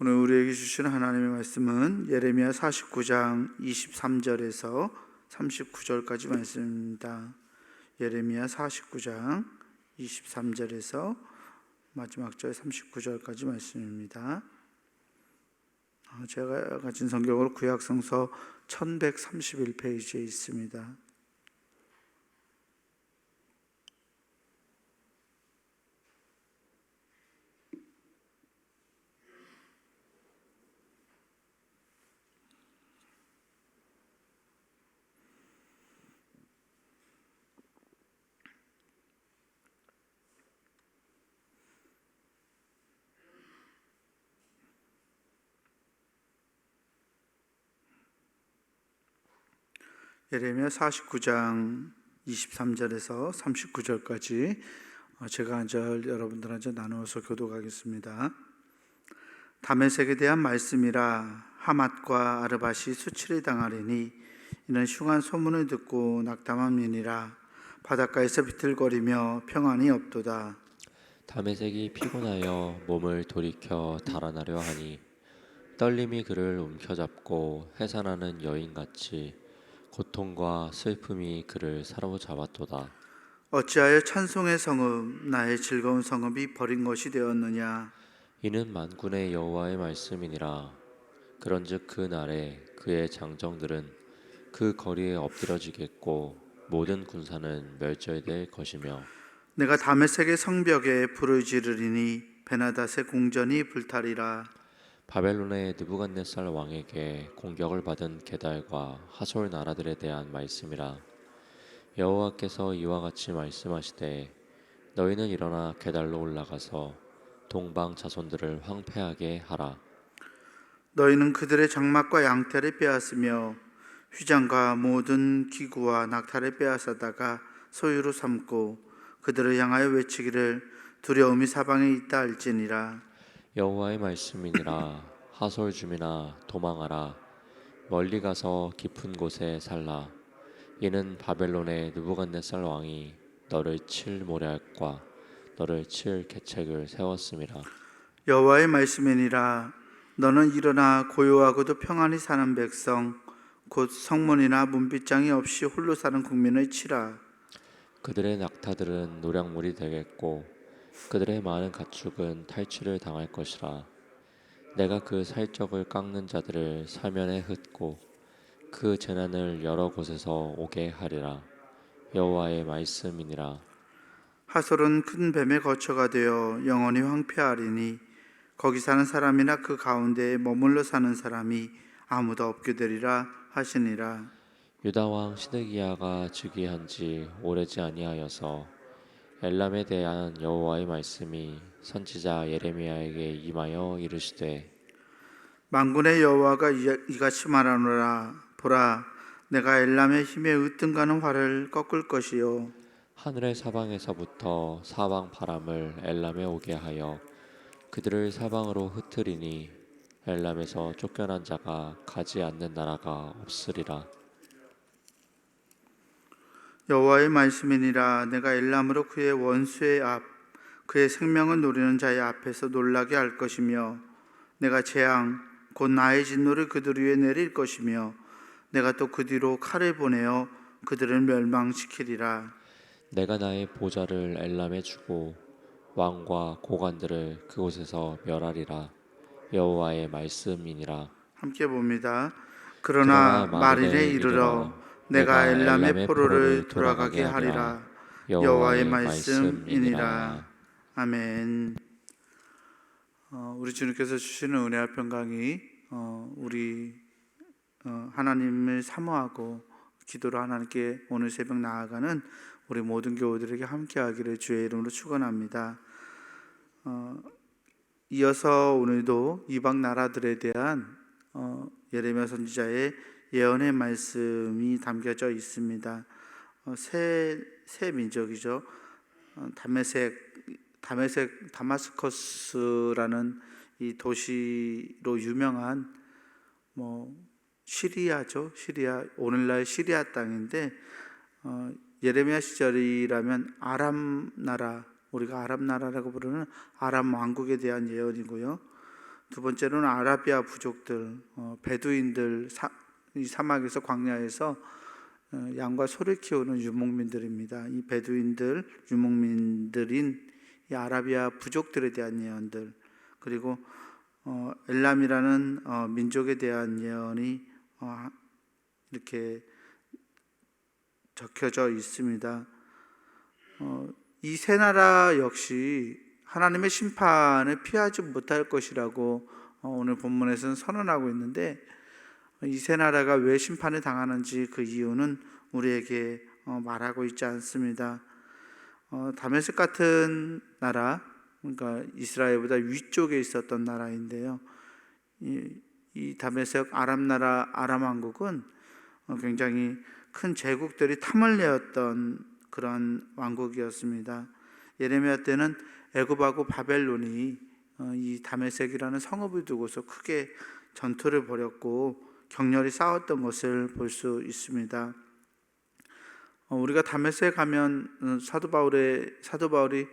오늘 우리에게 주시는 하나님의 말씀은 예레미야 49장 23절에서 39절까지 말씀입니다. 예레미야 49장 23절에서 마지막 절 39절까지 말씀입니다. 제가 가진 성경으로 구약성서 1131페이지에 있습니다. 예레미야 49장 23절에서 39절까지 제가 한 절 여러분들한테 나누어서 교독하겠습니다. 다메섹에 대한 말씀이라. 하맛과 아르밧이 수치를 당하리니 이는 흉한 소문을 듣고 낙담함이니라. 바닷가에서 비틀거리며 평안이 없도다. 다메섹이 피곤하여 몸을 돌이켜 달아나려 하니 떨림이 그를 움켜잡고 해산하는 여인같이 고통과 슬픔이 그를 사로잡았도다. 어찌하여 찬송의 성읍, 나의 즐거운 성읍이 버린 것이 되었느냐. 이는 만군의 여호와의 말씀이니라. 그런즉 그 날에 그의 장정들은 그 거리에 엎드러지겠고 모든 군사는 멸절될 것이며 내가 다메섹의 성벽에 불을 지르리니 베나닷의 궁전이 불타리라. 바벨론의 느부갓네살 왕에게 공격을 받은 게달과 하솔 나라들에 대한 말씀이라. 여호와께서 이와 같이 말씀하시되 너희는 일어나 게달로 올라가서 동방 자손들을 황폐하게 하라. 너희는 그들의 장막과 양털을 빼앗으며 휘장과 모든 기구와 낙타를 빼앗아다가 소유로 삼고 그들을 향하여 외치기를 두려움이 사방에 있다 할지니라. 여호와의 말씀이니라. 하솔 주민아 도망하라. 멀리 가서 깊은 곳에 살라. 이는 바벨론의 느부갓네살 왕이 너를 칠 모략과 너를 칠 계책을 세웠음이라. 여호와의 말씀이니라. 너는 일어나 고요하고도 평안히 사는 백성 곧 성문이나 문빗장이 없이 홀로 사는 국민을 치라. 그들의 낙타들은 노략물이 되겠고 그들의 많은 가축은 탈취를 당할 것이라. 내가 그 살적을 깎는 자들을 사면에 흩고 그 재난을 여러 곳에서 오게 하리라. 여호와의 말씀이니라. 하솔은 큰 뱀의 거처가 되어 영원히 황폐하리니 거기 사는 사람이나 그 가운데에 머물러 사는 사람이 아무도 없게 되리라 하시니라. 유다 왕 시드기야가 즉위한 지 오래지 아니하여서 엘람에 대한 여호와의 말씀이 선지자 예레미야에게 임하여 이르시되 만군의 여호와가 이같이 말하노라. 보라, 내가 엘람의 힘에 으뜸가는 활을 꺾을 것이요 하늘의 사방에서부터 사방 바람을 엘람에 오게 하여 그들을 사방으로 흩으리니 엘람에서 쫓겨난 자가 가지 않는 나라가 없으리라. 여호와의 말씀이니라. 내가 엘람으로 그의 원수의 앞 그의 생명을 노리는 자의 앞에서 놀라게 할 것이며 내가 재앙 곧 나의 진노를 그들 위에 내릴 것이며 내가 또 그 뒤로 칼을 보내어 그들을 멸망시키리라. 내가 나의 보좌를 엘람에 주고 왕과 고관들을 그곳에서 멸하리라. 여호와의 말씀이니라. 함께 봅니다. 그러나 그러나 말일에 이르러 내가 엘람의 포로를 돌아가게 하리라. 여호와의 말씀이니라. 아멘. 우리 주님께서 주시는 은혜와 평강이 우리 하나님을 사모하고 기도로 하나님께 오늘 새벽 나아가는 우리 모든 교우들에게 함께하기를 주의 이름으로 축원합니다. 이어서 오늘도 이방 나라들에 대한 예레미야 선지자의 예언의 말씀이 담겨져 있습니다. 새 민족이죠. 다마스커스라는 이 도시로 유명한 시리아죠. 시리아, 오늘날 시리아 땅인데 예레미야 시절이라면 아람 나라, 우리가 아람 나라라고 부르는 아람 왕국에 대한 예언이고요. 두 번째로는 아라비아 부족들, 베두인들, 이 사막에서 광야에서 양과 소를 키우는 유목민들입니다. 이 베두인들, 유목민들인 이 아라비아 부족들에 대한 예언들, 그리고 엘람이라는 민족에 대한 예언이 이렇게 적혀져 있습니다. 이 세 나라 역시 하나님의 심판을 피하지 못할 것이라고 오늘 본문에서는 선언하고 있는데, 이 세 나라가 왜 심판을 당하는지 그 이유는 우리에게 말하고 있지 않습니다. 다메섹 같은 나라, 그러니까 이스라엘보다 위쪽에 있었던 나라인데요. 이 다메섹 아람 나라, 아람 왕국은 굉장히 큰 제국들이 탐을 내었던 그런 왕국이었습니다. 예레미야 때는 애굽하고 바벨론이 이 다메섹이라는 성읍을 두고서 크게 전투를 벌였고 격렬히 싸웠던 것을 볼 수 있습니다. 우리가 다메섹에 가면 사도 바울이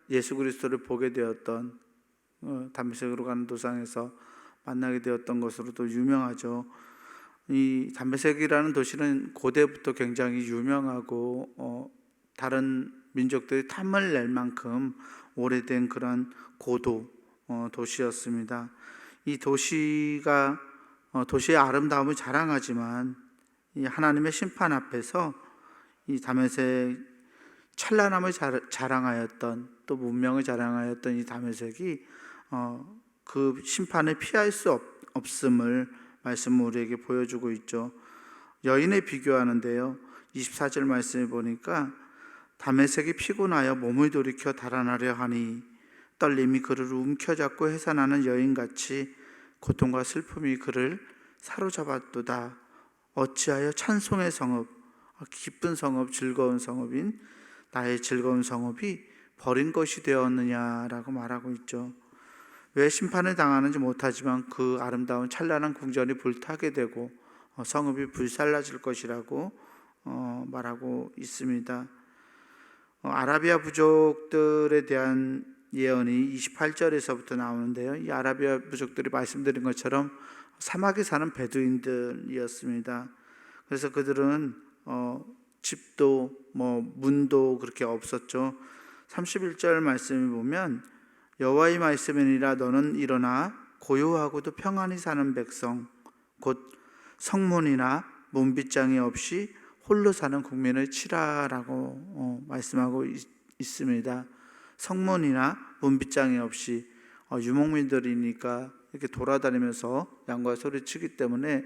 예수 그리스도를 보게 되었던 다메섹으로 가는 도상에서 만나게 되었던 것으로도 유명하죠. 이 다메섹이라는 도시는 고대부터 굉장히 유명하고 다른 민족들이 탐을 낼 만큼 오래된 그런 고도 도시였습니다. 이 도시가 도시의 아름다움을 자랑하지만 이 하나님의 심판 앞에서 이 다메섹 찬란함을 자랑하였던, 또 문명을 자랑하였던 이 다메섹이 그 심판을 피할 수 없음을 말씀은 우리에게 보여주고 있죠. 여인에 비교하는데요, 24절 말씀을 보니까 다메섹이 피곤하여 몸을 돌이켜 달아나려 하니 떨림이 그를 움켜잡고 해산하는 여인같이 고통과 슬픔이 그를 사로잡았도다. 어찌하여 찬송의 성읍, 기쁜 성읍, 즐거운 성읍인 나의 즐거운 성읍이 버린 것이 되었느냐라고 말하고 있죠. 왜 심판을 당하는지 못하지만 그 아름다운 찬란한 궁전이 불타게 되고 성읍이 불살라질 것이라고 말하고 있습니다. 아라비아 부족들에 대한 예언이 28절에서부터 나오는데요. 이 아라비아 부족들이 말씀드린 것처럼 사막에 사는 베두인들이었습니다. 그래서 그들은 집도 문도 그렇게 없었죠. 31절 말씀을 보면 여호와의 말씀이니라 너는 일어나 고요하고도 평안히 사는 백성 곧 성문이나 문빗장이 없이 홀로 사는 국민을 치라라고 말씀하고 있습니다. 성문이나 문빗장이 없이 유목민들이니까 이렇게 돌아다니면서 양과 소리 치기 때문에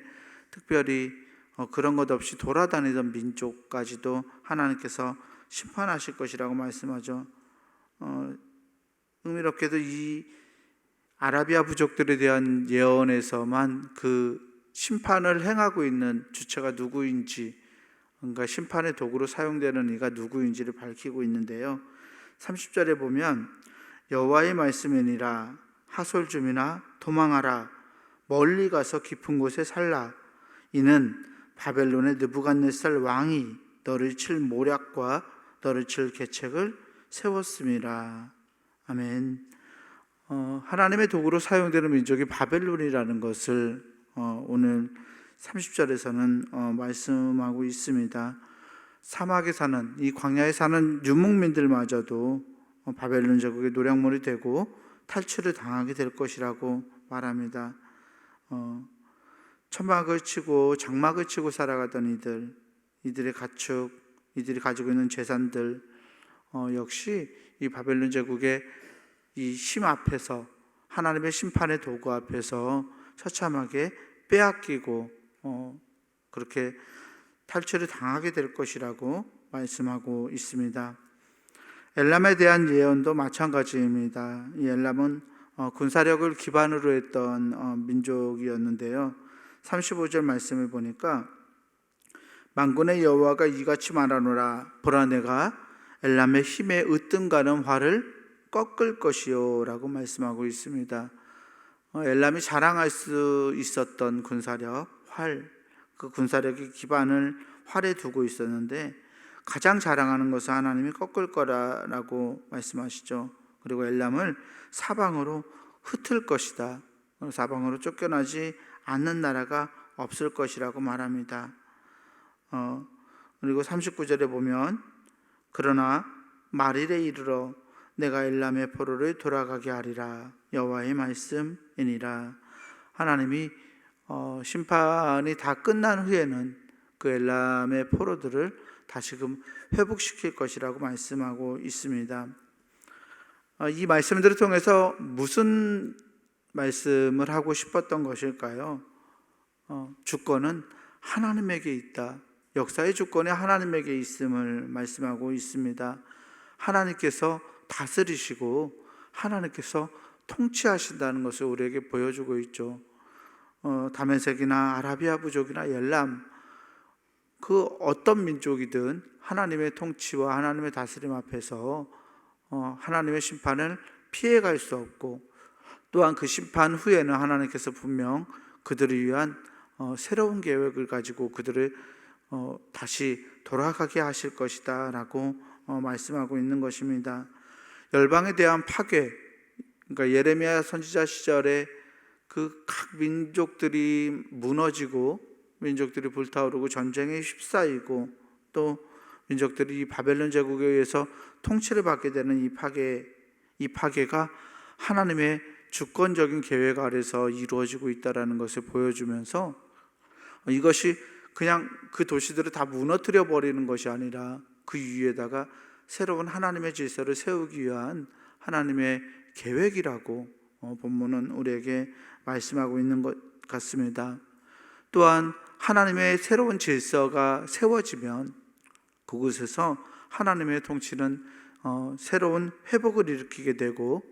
특별히 그런 것 없이 돌아다니던 민족까지도 하나님께서 심판하실 것이라고 말씀하죠. 흥미롭게도 이 아라비아 부족들에 대한 예언에서만 그 심판을 행하고 있는 주체가 누구인지, 그러니까 심판의 도구로 사용되는 이가 누구인지를 밝히고 있는데요. 30절에 보면 여호와의 말씀이니라 하솔줌이나 도망하라 멀리 가서 깊은 곳에 살라 이는 바벨론의 느부갓네살 왕이 너를 칠 모략과 너를 칠 계책을 세웠음이라. 아멘. 하나님의 도구로 사용되는 민족이 바벨론이라는 것을 오늘 30절에서는 말씀하고 있습니다. 사막에 사는, 이 광야에 사는 유목민들마저도 바벨론 제국의 노략물이 되고 탈출을 당하게 될 것이라고 말합니다. 천막을 치고 장막을 치고 살아가던 이들의 가축, 이들이 가지고 있는 재산들 역시 이 바벨론 제국의 이 심 앞에서, 하나님의 심판의 도구 앞에서 처참하게 빼앗기고 그렇게 탈출을 당하게 될 것이라고 말씀하고 있습니다. 엘람에 대한 예언도 마찬가지입니다. 이 엘람은 군사력을 기반으로 했던 민족이었는데요. 35절 말씀을 보니까 만군의 여호와가 이같이 말하노라 보라 내가 엘람의 힘에 으뜸가는 활을 꺾을 것이요 라고 말씀하고 있습니다. 엘람이 자랑할 수 있었던 군사력, 활, 그 군사력의 기반을 활에 두고 있었는데 가장 자랑하는 것은 하나님이 꺾을 거라고 말씀하시죠. 그리고 엘람을 사방으로 흩을 것이다. 사방으로 쫓겨나지 않는 나라가 없을 것이라고 말합니다. 그리고 39절에 보면 그러나 말일에 이르러 내가 엘람의 포로를 돌아가게 하리라. 여호와의 말씀이니라. 하나님이 심판이 다 끝난 후에는 그 엘람의 포로들을 다시금 회복시킬 것이라고 말씀하고 있습니다. 이 말씀들을 통해서 무슨 말씀을 하고 싶었던 것일까요? 주권은 하나님에게 있다. 역사의 주권이 하나님에게 있음을 말씀하고 있습니다. 하나님께서 다스리시고 하나님께서 통치하신다는 것을 우리에게 보여주고 있죠. 다메섹이나 아라비아 부족이나 엘람, 그 어떤 민족이든 하나님의 통치와 하나님의 다스림 앞에서 하나님의 심판을 피해갈 수 없고, 또한 그 심판 후에는 하나님께서 분명 그들을 위한 새로운 계획을 가지고 그들을 다시 돌아가게 하실 것이다 라고 말씀하고 있는 것입니다. 열방에 대한 파괴, 그러니까 예레미야 선지자 시절에 그 각 민족들이 무너지고 민족들이 불타오르고 전쟁에 휩싸이고 또 민족들이 바벨론 제국에 의해서 통치를 받게 되는 이 파괴가 하나님의 주권적인 계획 아래서 이루어지고 있다는 것을 보여주면서, 이것이 그냥 그 도시들을 다 무너뜨려 버리는 것이 아니라 그 위에다가 새로운 하나님의 질서를 세우기 위한 하나님의 계획이라고 본문은 우리에게 말씀하고 있는 것 같습니다. 또한 하나님의 새로운 질서가 세워지면 그곳에서 하나님의 통치는 새로운 회복을 일으키게 되고,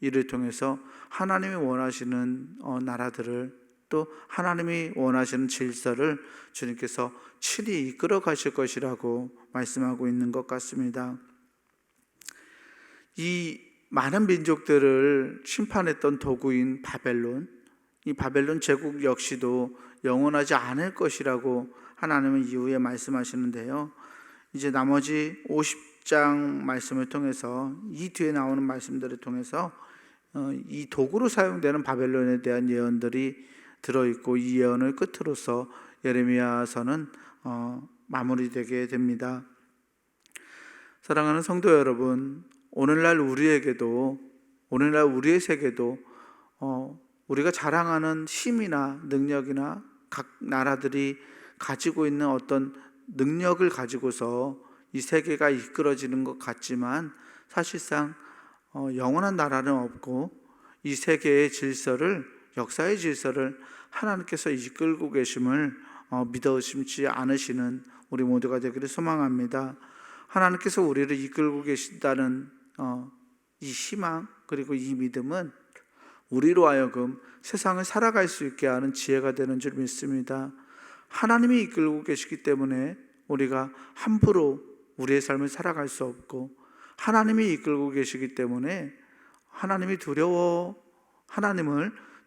이를 통해서 하나님이 원하시는 나라들을, 또 하나님이 원하시는 질서를 주님께서 친히 이끌어 가실 것이라고 말씀하고 있는 것 같습니다. 이 많은 민족들을 심판했던 도구인 바벨론, 이 바벨론 제국 역시도 영원하지 않을 것이라고 하나님은 이후에 말씀하시는데요, 이제 나머지 50장 말씀을 통해서, 이 뒤에 나오는 말씀들을 통해서 이 도구로 사용되는 바벨론에 대한 예언들이 들어있고, 이 예언을 끝으로서 예레미야서는 마무리되게 됩니다. 사랑하는 성도 여러분, 오늘날 우리의 세계도 우리가 자랑하는 힘이나 능력이나 각 나라들이 가지고 있는 어떤 능력을 가지고서 이 세계가 이끌어지는 것 같지만, 사실상 영원한 나라는 없고 이 세계의 질서를, 역사의 질서를 하나님께서 이끌고 계심을 믿어 의심치 않으시는 우리 모두가 되기를 소망합니다. 하나님께서 우리를 이끌고 계신다는 이 희망, 그리고 이 믿음은 우리로 하여금 세상을 살아갈 수 있게 하는 지혜가 되는 줄 믿습니다. 하나님이 이끌고 계시기 때문에 우리가 함부로 우리의 삶을 살아갈 수 없고, 하나님이 이끌고 계시기 때문에 하나님을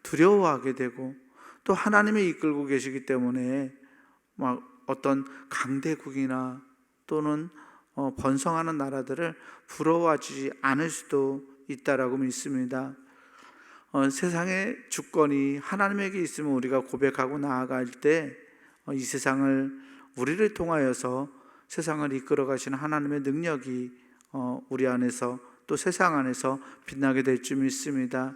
두려워하게 되고, 또 하나님이 이끌고 계시기 때문에 어떤 강대국이나 또는 번성하는 나라들을 부러워하지 않을 수도 있다라고 믿습니다. 세상의 주권이 하나님에게 있으면 우리가 고백하고 나아갈 때 이 세상을, 우리를 통하여서 세상을 이끌어 가시는 하나님의 능력이 우리 안에서 또 세상 안에서 빛나게 될 줄 믿습니다.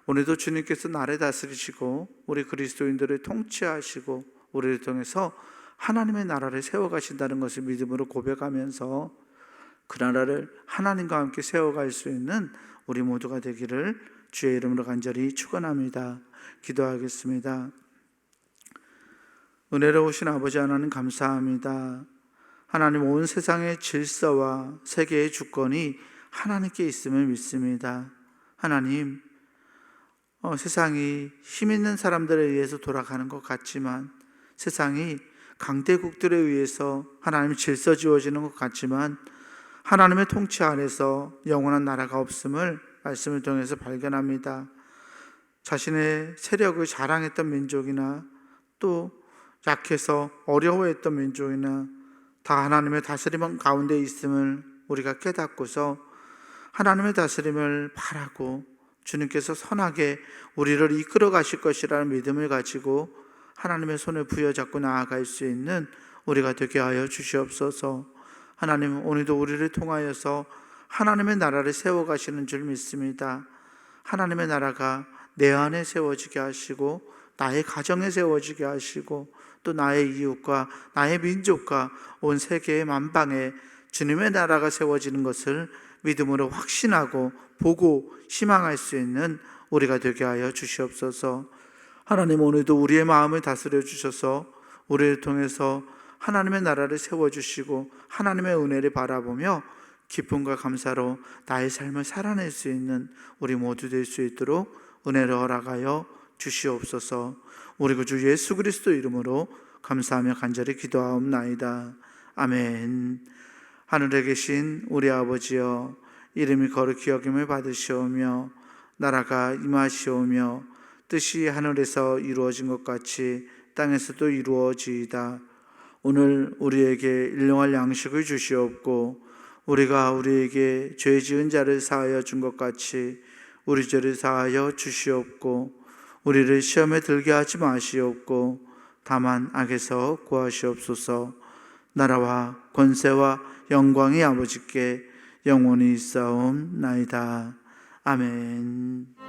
오늘도 주님께서 나를 다스리시고 우리 그리스도인들을 통치하시고 우리를 통해서 하나님의 나라를 세워가신다는 것을 믿음으로 고백하면서 그 나라를 하나님과 함께 세워갈 수 있는 우리 모두가 되기를 주의 이름으로 간절히 축원합니다. 기도하겠습니다. 은혜로우신 아버지 하나님, 감사합니다. 하나님, 온 세상의 질서와 세계의 주권이 하나님께 있음을 믿습니다. 하나님, 세상이 힘 있는 사람들에 의해서 돌아가는 것 같지만, 세상이 강대국들에 의해서 하나님 질서 지어지는 것 같지만, 하나님의 통치 안에서 영원한 나라가 없음을 말씀을 통해서 발견합니다. 자신의 세력을 자랑했던 민족이나 또 약해서 어려워했던 민족이나 다 하나님의 다스림 가운데 있음을 우리가 깨닫고서 하나님의 다스림을 바라고 주님께서 선하게 우리를 이끌어 가실 것이라는 믿음을 가지고 하나님의 손을 부여잡고 나아갈 수 있는 우리가 되게 하여 주시옵소서. 하나님, 오늘도 우리를 통하여서 하나님의 나라를 세워가시는 줄 믿습니다. 하나님의 나라가 내 안에 세워지게 하시고 나의 가정에 세워지게 하시고 또 나의 이웃과 나의 민족과 온 세계의 만방에 주님의 나라가 세워지는 것을 믿음으로 확신하고 보고 희망할 수 있는 우리가 되게 하여 주시옵소서. 하나님, 오늘도 우리의 마음을 다스려 주셔서 우리를 통해서 하나님의 나라를 세워주시고 하나님의 은혜를 바라보며 기쁨과 감사로 나의 삶을 살아낼 수 있는 우리 모두 될 수 있도록 은혜를 허락하여 주시옵소서. 우리 구주 예수 그리스도 이름으로 감사하며 간절히 기도하옵나이다. 아멘. 하늘에 계신 우리 아버지여, 이름이 거룩히 여김을 받으시오며 나라가 임하시오며 뜻이 하늘에서 이루어진 것 같이 땅에서도 이루어지이다. 오늘 우리에게 일용할 양식을 주시옵고 우리가 우리에게 죄 지은 자를 사하여 준 것 같이 우리 죄를 사하여 주시옵고 우리를 시험에 들게 하지 마시옵고 다만 악에서 구하시옵소서. 나라와 권세와 영광이 아버지께 영원히 있사옵나이다. 아멘.